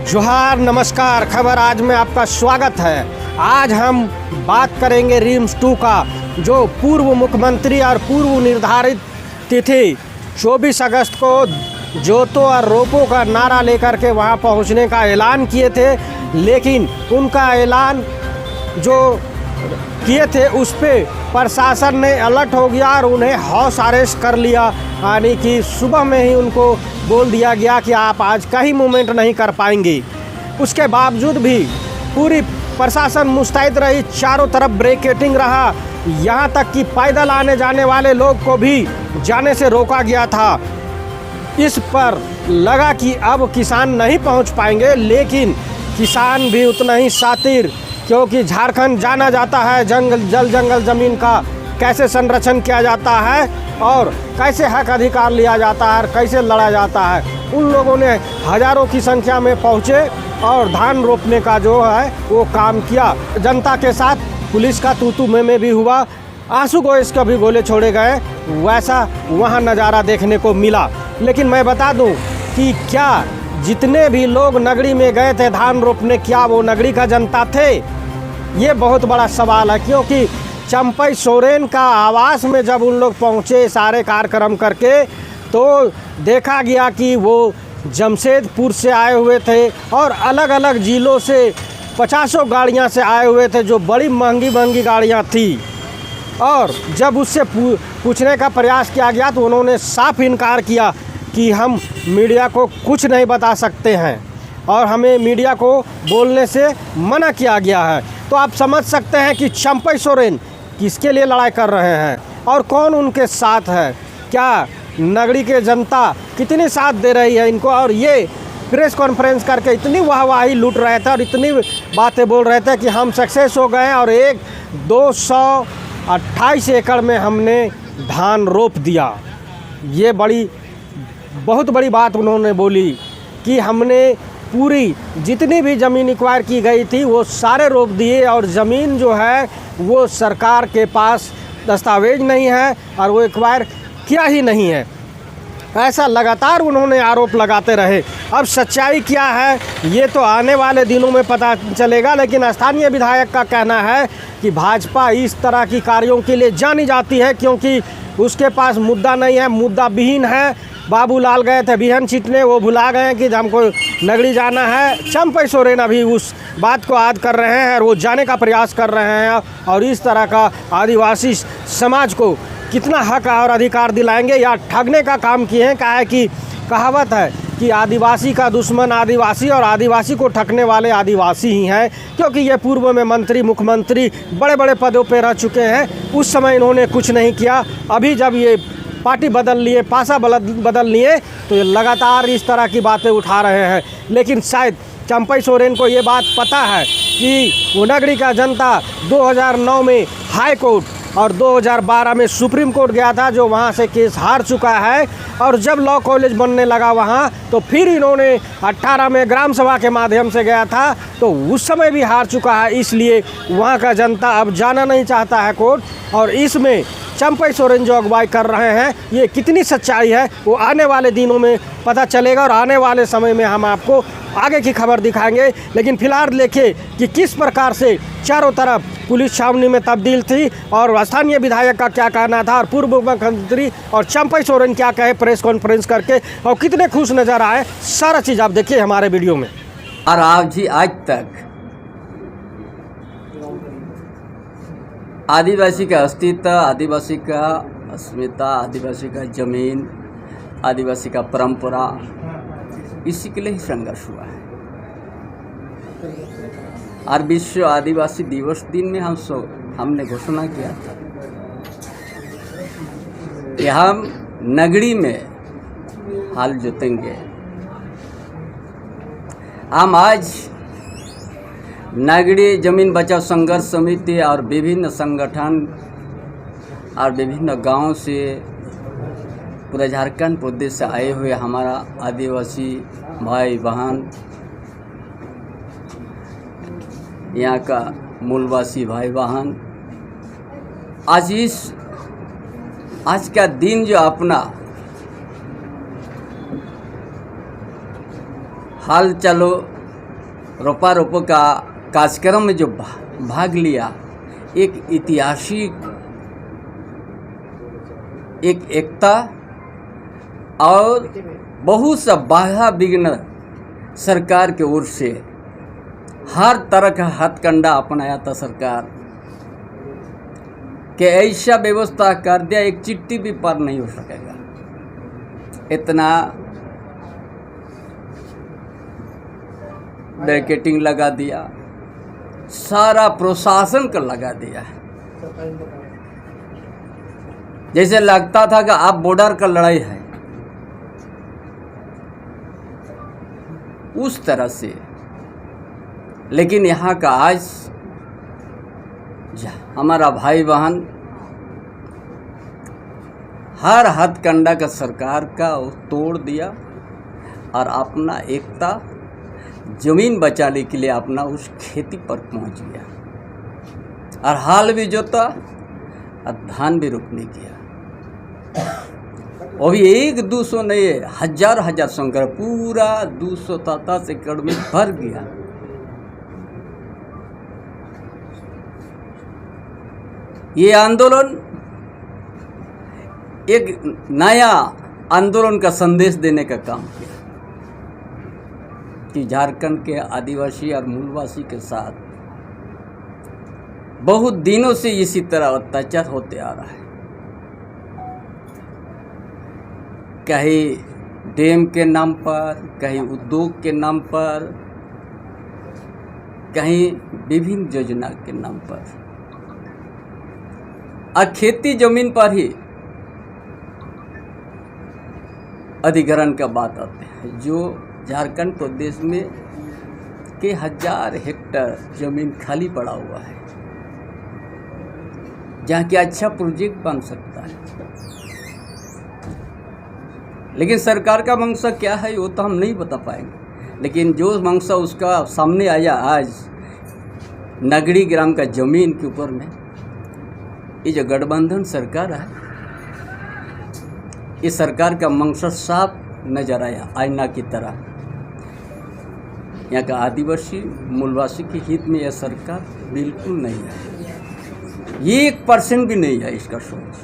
जोहार, नमस्कार। खबर आज में आपका स्वागत है। आज हम बात करेंगे RIMS-2 का, जो पूर्व मुख्यमंत्री और पूर्व निर्धारित तिथि 24 अगस्त को जोतो और रोपो का नारा लेकर के वहां पहुंचने का ऐलान किए थे, लेकिन उनका ऐलान जो किए थे उस पे प्रशासन ने अलर्ट हो गया और उन्हें हाउस अरेस्ट कर लिया। यानी कि सुबह में ही उनको बोल दिया गया कि आप आज कहीं मूवमेंट नहीं कर पाएंगे। उसके बावजूद भी पूरी प्रशासन मुस्तैद रही, चारों तरफ ब्रेकेटिंग रहा, यहाँ तक कि पैदल आने जाने वाले लोग को भी जाने से रोका गया था। इस पर लगा कि अब किसान नहीं पहुँच पाएंगे, लेकिन किसान भी उतना ही शातिर, क्योंकि झारखंड जाना जाता है जल जंगल ज़मीन का कैसे संरक्षण किया जाता है और कैसे हक अधिकार लिया जाता है और कैसे लड़ा जाता है। उन लोगों ने हज़ारों की संख्या में पहुँचे और धान रोपने का जो है वो काम किया। जनता के साथ पुलिस का तू-तू मैं भी हुआ, आंसू गैस के भी गोले छोड़े गए, वैसा वहाँ नज़ारा देखने को मिला। लेकिन मैं बता दूँ कि क्या जितने भी लोग नगरी में गए थे धान रोपने, क्या वो नगरी का जनता थे? ये बहुत बड़ा सवाल है, क्योंकि चंपई सोरेन का आवास में जब उन लोग पहुँचे सारे कार्यक्रम करके, तो देखा गया कि वो जमशेदपुर से आए हुए थे और अलग अलग ज़िलों से 50 गाड़ियाँ से आए हुए थे, जो बड़ी महंगी महंगी गाड़ियाँ थी। और जब उससे पूछने का प्रयास किया गया तो उन्होंने साफ इनकार किया कि हम मीडिया को कुछ नहीं बता सकते हैं और हमें मीडिया को बोलने से मना किया गया है। तो आप समझ सकते हैं कि चंपई सोरेन किसके लिए लड़ाई कर रहे हैं और कौन उनके साथ है। क्या नगरी के जनता कितनी साथ दे रही है इनको, और ये प्रेस कॉन्फ्रेंस करके इतनी वाहवाही लूट रहे थे और इतनी बातें बोल रहे थे कि हम सक्सेस हो गए और 228 एकड़ में हमने धान रोप दिया। ये बहुत बड़ी बात उन्होंने बोली कि हमने पूरी जितनी भी ज़मीन एक्वायर की गई थी वो सारे रोप दिए, और ज़मीन जो है वो सरकार के पास दस्तावेज नहीं है और वो एक्वायर किया ही नहीं है। ऐसा लगातार उन्होंने आरोप लगाते रहे। अब सच्चाई क्या है ये तो आने वाले दिनों में पता चलेगा, लेकिन स्थानीय विधायक का कहना है कि भाजपा इस तरह की कार्यों के लिए जानी जाती है, क्योंकि उसके पास मुद्दा नहीं है, मुद्दा विहीन है। बाबूलाल गए थे बिहन छीटने, वो भुला गए कि हमको नगरी जाना है। चंपई सोरेन अभी उस बात को याद कर रहे हैं और वो जाने का प्रयास कर रहे हैं, और इस तरह का आदिवासी समाज को कितना हक और अधिकार दिलाएंगे या ठगने का काम किए हैं। क्या है कि कहावत है कि आदिवासी का दुश्मन आदिवासी और आदिवासी को ठगने वाले आदिवासी ही हैं, क्योंकि ये पूर्व में मंत्री मुख्यमंत्री बड़े बड़े पदों पर रह चुके हैं। उस समय इन्होंने कुछ नहीं किया। अभी जब ये पार्टी बदल लिए, पासा बदल लिए, तो ये लगातार इस तरह की बातें उठा रहे हैं। लेकिन शायद चंपई सोरेन को ये बात पता है कि वो नगरी का जनता 2009 में हाई कोर्ट और 2012 में सुप्रीम कोर्ट गया था, जो वहाँ से केस हार चुका है। और जब लॉ कॉलेज बनने लगा वहाँ, तो फिर इन्होंने 18 में ग्राम सभा के माध्यम से गया था, तो उस समय भी हार चुका है। इसलिए वहाँ का जनता अब जाना नहीं चाहता है कोर्ट। और इसमें चंपई सोरेन जो अगुवाई कर रहे हैं, ये कितनी सच्चाई है वो आने वाले दिनों में पता चलेगा, और आने वाले समय में हम आपको आगे की खबर दिखाएंगे। लेकिन फिलहाल देखिए कि किस प्रकार से चारों तरफ पुलिस छावनी में तब्दील थी, और स्थानीय विधायक का क्या कहना था, और पूर्व मुख्यमंत्री और चंपई सोरेन क्या कहे प्रेस कॉन्फ्रेंस करके, और कितने खुश नज़र आए। सारा चीज़ आप देखिए हमारे वीडियो में। और आज तक आदिवासी का अस्तित्व, आदिवासी का अस्मिता, आदिवासी का ज़मीन, आदिवासी का परंपरा, इसी के लिए ही संघर्ष हुआ है। और विश्व आदिवासी दिवस दिन में हमने घोषणा किया था कि हम नगरी में हाल जोतेंगे। हम आज नगरी जमीन बचाओ संघर्ष समिति और विभिन्न संगठन और विभिन्न गांवों से पूरे झारखंड प्रदेश से आए हुए हमारा आदिवासी भाई बहन, यहाँ का मूलवासी भाई बहन, आज का दिन जो अपना हाल चलो रोपा रोपो का कार्यक्रम में जो भाग लिया, एक ऐतिहासिक एक एकता और बहुत सा बाधा विघ्न सरकार के ओर से हर तरह का हथकंडा अपनाया था सरकार कि ऐसा व्यवस्था कर दिया एक चिट्ठी भी पार नहीं हो सकेगा। इतना बैरिकेडिंग लगा दिया, सारा प्रशासन का लगा दिया, जैसे लगता था कि अब बॉर्डर का लड़ाई है, उस तरह से। लेकिन यहाँ का आज हमारा भाई बहन हर हथकंडा का सरकार का तोड़ दिया और अपना एकता जमीन बचाने के लिए अपना उस खेती पर पहुंच गया और हाल भी जोता और धान भी रोपने किया। वो भी 100-200 नहीं, हजार संकर पूरा 227 एकड़ में भर गया। ये आंदोलन एक नया आंदोलन का संदेश देने का काम किया कि झारखंड के आदिवासी और मूलवासी के साथ बहुत दिनों से इसी तरह अत्याचार होते आ रहा है। कहीं डैम के नाम पर, कहीं उद्योग के नाम पर, कहीं विभिन्न योजना के नाम पर, और खेती जमीन पर ही अधिग्रहण का बात आते हैं। जो झारखंड प्रदेश में के 1000 हेक्टेयर जमीन खाली पड़ा हुआ है, जहाँ की अच्छा प्रोजेक्ट बन सकता है। लेकिन सरकार का मंशा क्या है वो तो हम नहीं बता पाएंगे। लेकिन जो मंशा उसका सामने आया आज नगड़ी ग्राम का जमीन के ऊपर में, ये जो गठबंधन सरकार है, इस सरकार का मंशा साफ नजर आया आईना की तरह। यहाँ का आदिवासी मूलवासी के हित में यह सरकार बिल्कुल नहीं है, 1% भी नहीं है इसका सोच।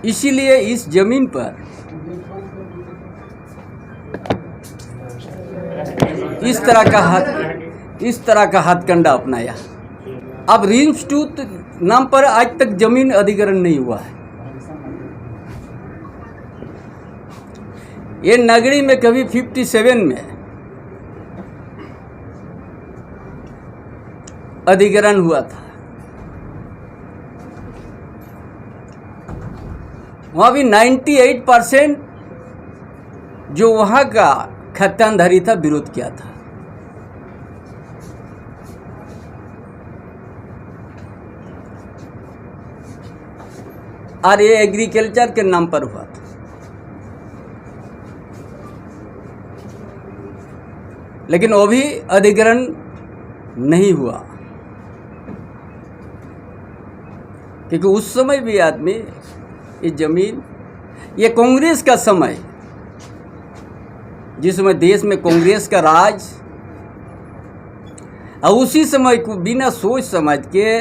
इसीलिए इस जमीन पर इस तरह का हथकंडा अपनाया। अब रिम्स 2 नाम पर आज तक जमीन अधिग्रहण नहीं हुआ है। ये नगरी में कभी 57 में अधिग्रहण हुआ था, वहाँ भी 98% जो वहाँ का खत्यानधारी था विरोध किया था। और ये एग्रीकल्चर के नाम पर हुआ था। लेकिन वो भी अधिग्रहण नहीं हुआ, क्योंकि उस समय भी आदमी ये जमीन, ये कांग्रेस का समय, जिस समय देश में कांग्रेस का राज, और उसी समय को बिना सोच समझ के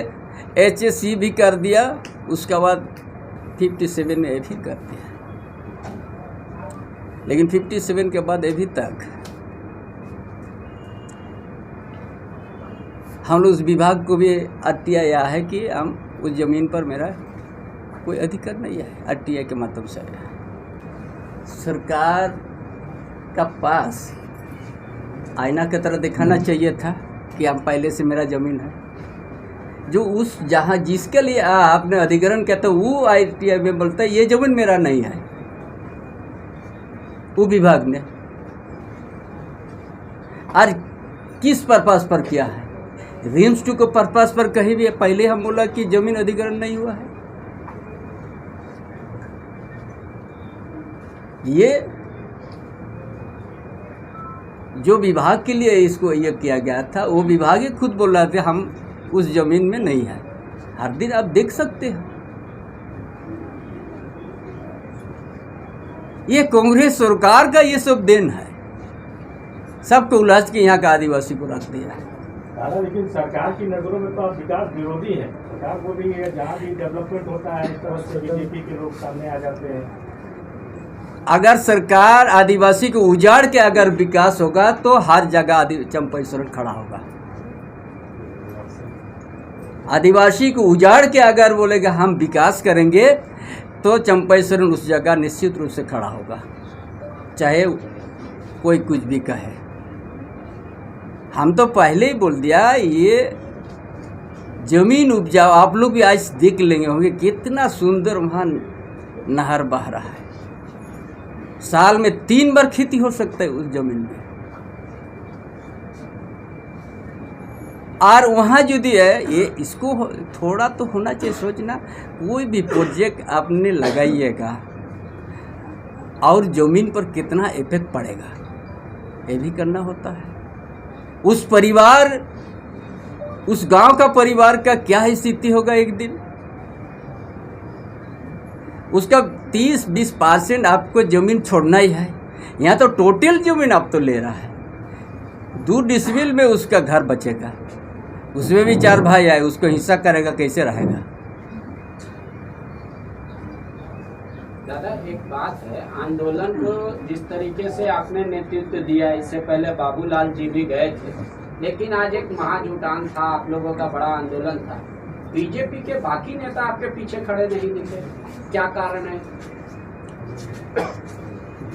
HSC भी कर दिया, उसके बाद 57 में भी कर दिया। लेकिन 57 के बाद अभी तक हम लोग उस विभाग को भी RTI आया है कि हम उस ज़मीन पर मेरा कोई अधिकार नहीं है, RTI के माध्यम से आया है। सरकार का पास आईना की तरह दिखाना चाहिए था कि हम पहले से मेरा ज़मीन है। जो उस जहाँ जिसके लिए आपने अधिग्रहण किया था वो RTI में बोलता है ये ज़मीन मेरा नहीं है, वो विभाग ने। और किस पर्पस पर किया है? रिम्स 2 को पर्पस पर कहीं भी पहले हम बोला कि जमीन अधिग्रहण नहीं हुआ है। ये जो विभाग के लिए इसको ये किया गया था, वो विभाग ही खुद बोल रहे थे हम उस जमीन में नहीं है। हर दिन आप देख सकते हैं ये कांग्रेस सरकार का ये सब देन है। सबको उलझ के यहाँ का आदिवासी को रख दिया है। दादा लेकिन सरकार की नज़रों में तो आप विकास विरोधी है। सरकार को भी जहाँ भी डेवलपमेंट होता है इस तरह से बीजेपी के लोग सामने आ जाते हैं। अगर सरकार आदिवासी को उजाड़ के अगर विकास होगा तो हर जगह चंपेश्वरन खड़ा होगा। आदिवासी को उजाड़ के अगर बोलेगा हम विकास करेंगे तो चंपेश्वरन उस जगह निश्चित रूप से खड़ा होगा, चाहे कोई कुछ भी कहे। हम तो पहले ही बोल दिया, ये जमीन उपजाऊ आप लोग भी आज देख लेंगे होंगे कितना सुंदर वहाँ नहर बह रहा है। साल में 3 बार खेती हो सकता है उस जमीन में। और वहाँ जो दी है ये इसको थोड़ा तो होना चाहिए सोचना। कोई भी प्रोजेक्ट आपने लगाइएगा और ज़मीन पर कितना इफेक्ट पड़ेगा ये भी करना होता है। उस परिवार उस गांव का परिवार का क्या स्थिति होगा एक दिन, उसका 30-20% आपको ज़मीन छोड़ना ही है। यहाँ तो टोटल ज़मीन आप तो ले रहा है। 2 डिसमिल में उसका घर बचेगा, उसमें भी 4 भाई आए, उसको हिस्सा करेगा, कैसे रहेगा। दादा एक बात है, आंदोलन को जिस तरीके से आपने नेतृत्व दिया, इससे पहले बाबूलाल जी भी गए थे, लेकिन आज एक महाजुटान था, आप लोगों का बड़ा आंदोलन था। बीजेपी के बाकी नेता आपके पीछे खड़े नहीं दिखे, क्या कारण है?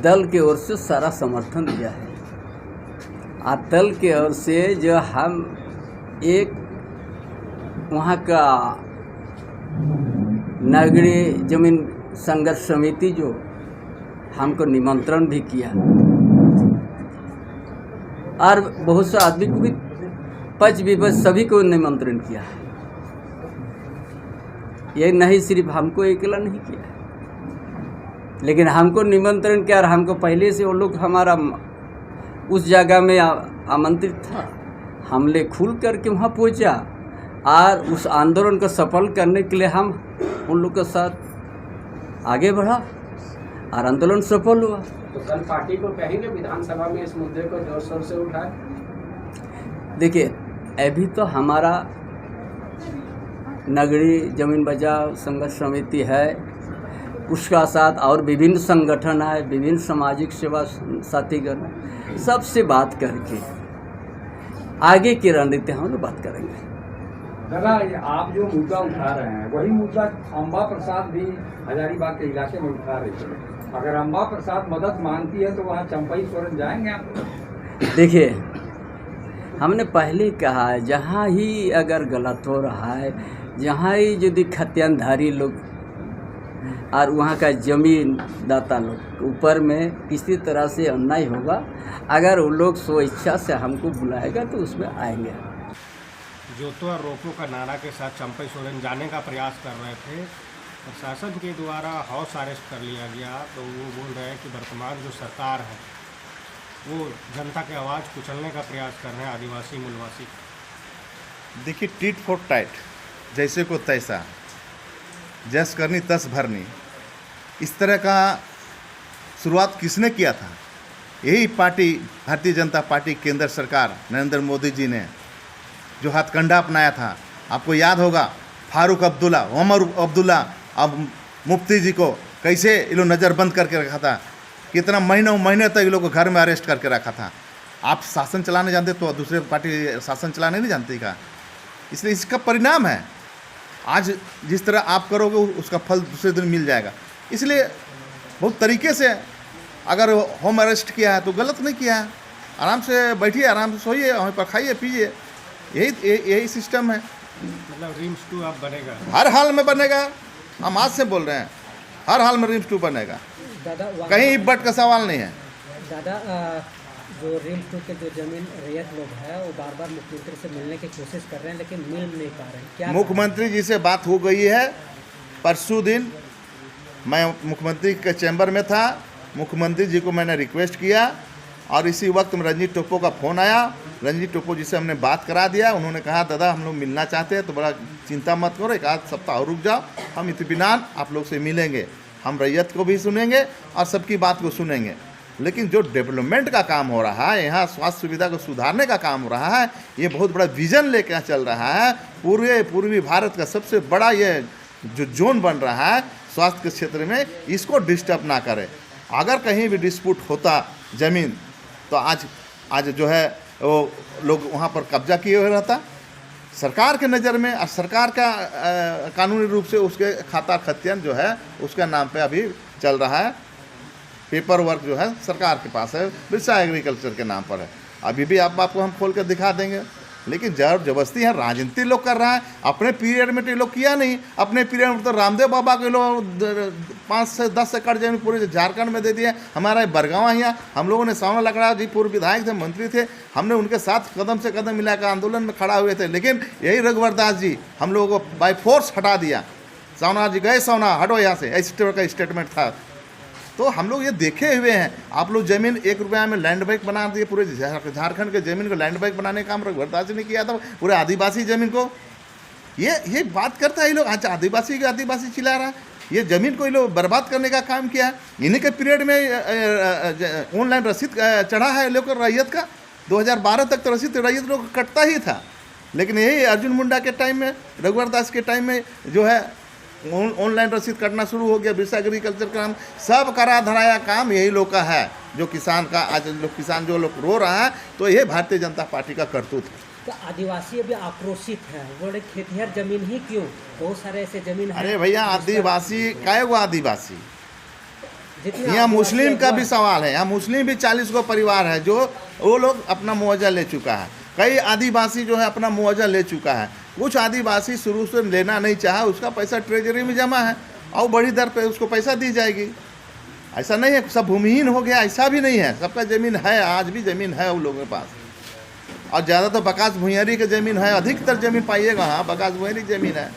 दल की ओर से सारा समर्थन दिया है। दल की ओर से जो हम एक वहाँ का नगरीय जमीन संघर्ष समिति जो हमको निमंत्रण भी किया और बहुत से आदमी को भी पक्ष विपक्ष सभी को निमंत्रण किया है। ये नहीं सिर्फ हमको अकेला नहीं किया, लेकिन हमको निमंत्रण किया और हमको पहले से वो लोग हमारा उस जगह में आमंत्रित था। हमने खुल करके वहाँ पहुँचा और उस आंदोलन को सफल करने के लिए हम उन लोग के साथ आगे बढ़ा और आंदोलन सफल हुआ। तो कल पार्टी को कहेंगे विधानसभा में इस मुद्दे को जोर शोर से उठाए? देखिए, अभी तो हमारा नगरीय जमीन बचाओ संघर्ष समिति है, उसका साथ और विभिन्न संगठन है, विभिन्न सामाजिक सेवा साथीगण, सबसे बात करके आगे की रणनीति हम लोग बात करेंगे। दादा आप जो मुद्दा उठा रहे हैं वही मुद्दा अम्बा प्रसाद भी हजारीबाग के इलाके में उठा रहे थे। अगर अम्बा प्रसाद मदद मांगती है तो वहाँ चंपेश्वरन जाएंगे आप? देखिए, हमने पहले कहा है जहाँ ही अगर गलत हो रहा है, जहाँ ही यदि खतियानधारी लोग और वहाँ का जमीन दाता लोग ऊपर में किसी तरह से अन्याय होगा, अगर वो लोग स्वेच्छा से हमको बुलाएगा तो उसमें आएंगे। जोतवा रोको का नारा के साथ चंपेश्वरन जाने का प्रयास कर रहे थे, प्रशासन के द्वारा हाउस अरेस्ट कर लिया गया। तो वो बोल रहे हैं कि वर्तमान जो सरकार है वो जनता की आवाज़ कुचलने का प्रयास कर रहे हैं, आदिवासी मूलवासी। देखिए, टिट फॉर टैट, जैसे को तैसा, जस करनी तस भरनी, इस तरह का शुरुआत किसने किया था? यही पार्टी, भारतीय जनता पार्टी, केंद्र सरकार नरेंद्र मोदी जी ने जो हथकंडा अपनाया था। आपको याद होगा फारूक अब्दुल्ला, उमर अब्दुल्ला, अब मुफ्ती जी को कैसे ये लोग नज़रबंद करके रखा था, कितना महीनों महीने तक ये लोग को घर में अरेस्ट करके रखा था। आप शासन चलाने जानते तो दूसरे पार्टी शासन चलाने नहीं जानती का। इसलिए इसका परिणाम है, आज जिस तरह आप करोगे उसका फल दूसरे दिन मिल जाएगा। इसलिए बहुत तरीके से अगर होम अरेस्ट किया है तो गलत नहीं किया है। आराम से बैठिए, आराम से सोइए, वहीं पर खाइए पीजिए, यही सिस्टम है। मतलब रीम्स 2 अब बनेगा, हर हाल में बनेगा। हम आज से बोल रहे हैं, हर हाल में रीम्स 2 बनेगा, कहीं इब्बट का सवाल नहीं है। दादा जो रीम्स 2 के जो जमीन रैयत लोग हैं वो बार बार मुख्यमंत्री से मिलने की कोशिश कर रहे हैं लेकिन मिल नहीं पा रहे हैं, क्या? मुख्यमंत्री जी से बात हो गई है। परसों दिन मैं मुख्यमंत्री के चैम्बर में था, मुख्यमंत्री जी को मैंने रिक्वेस्ट किया और इसी वक्त में रंजीत टोप्पो का फ़ोन आया। रंजीत टोप्पो जी से हमने बात करा दिया। उन्होंने कहा दादा हम लोग मिलना चाहते हैं तो बड़ा चिंता मत करो, 1 सप्ताह और रुक जाओ, हम इत्मीनान आप लोग से मिलेंगे, हम रैयत को भी सुनेंगे और सबकी बात को सुनेंगे। लेकिन जो डेवलपमेंट का काम हो रहा है, यहाँ स्वास्थ्य सुविधा को सुधारने का काम हो रहा है, ये बहुत बड़ा विजन लेकर चल रहा है। पूर्वी भारत का सबसे बड़ा ये जो जोन बन रहा है स्वास्थ्य के क्षेत्र में, इसको डिस्टर्ब ना करे। अगर कहीं भी डिस्प्यूट होता ज़मीन तो आज जो है वो लोग वहाँ पर कब्जा किए हुए रहता। सरकार के नज़र में और सरकार का कानूनी रूप से उसके खाता खतियान जो है उसका नाम पे अभी चल रहा है। पेपर वर्क जो है सरकार के पास है, बिरसा एग्रीकल्चर के नाम पर है। अभी भी आपको हम खोल कर दिखा देंगे। लेकिन जबरदस्ती है, राजनीति लोग कर रहा है। अपने पीरियड में तो ये लोग किया नहीं। अपने पीरियड में तो रामदेव बाबा के लोग 5 से 10 एकड़ जमीन पूरे झारखंड में दे दिया। हमारा बरगावा यहाँ हम लोगों ने सावना लकड़ा जी पूर्व विधायक थे, मंत्री थे, हमने उनके साथ कदम से कदम मिलाकर आंदोलन में खड़ा हुए थे। लेकिन यही रघुवर दास जी हम लोगों को बाई फोर्स हटा दिया। सावना जी गए, सावना हटो यहाँ से, इस तरह का स्टेटमेंट था। तो हम लोग ये देखे हुए हैं। आप लोग ज़मीन 1 रुपया में लैंड बैंक बना दिए। पूरे झारखंड के ज़मीन को लैंड बैंक बनाने का काम रघुवर दास जी ने किया था। पूरे आदिवासी ज़मीन को ये बात करता है ये लोग। आज आदिवासी चिल्ला रहा है। ये ज़मीन को ये लोग बर्बाद करने का काम किया है। इन्हीं के पीरियड में ऑनलाइन रसीद चढ़ा है लोग रैयत का। 2012 तक तो रसीद रैयत लोग कटता ही था। लेकिन यही अर्जुन मुंडा के टाइम में, रघुवर दास के टाइम में जो है ऑनलाइन रसीद कटना शुरू हो गया। बिरसा एग्रीकल्चर का काम, सब करा धराया काम यही लोग का है। जो किसान का आज लोग किसान जो लोग रो रहा है, तो ये भारतीय जनता पार्टी का करतूत है। तो आदिवासी अभी आक्रोशित है, बोले खेतिहर जमीन ही क्यों, बहुत सारे ऐसे जमीन है। अरे भैया आदिवासी काय वो आदिवासी, जितने यहाँ मुस्लिम का भी सवाल है। यहाँ मुस्लिम भी 40 गो परिवार है जो वो लोग अपना मुआवजा ले चुका है। कई आदिवासी जो है अपना मुआवजा ले चुका है। कुछ आदिवासी शुरू से लेना नहीं चाहा, उसका पैसा ट्रेजरी में जमा है और बड़ी दर पे उसको पैसा दी जाएगी। ऐसा नहीं है सब भूमिहीन हो गया, ऐसा भी नहीं है। सबका ज़मीन है, आज भी ज़मीन है उन लोगों के पास। और ज़्यादा तो बकास भुइयारी की ज़मीन है, अधिकतर ज़मीन पाइएगा। हाँ, बकास भुइयारी ज़मीन है।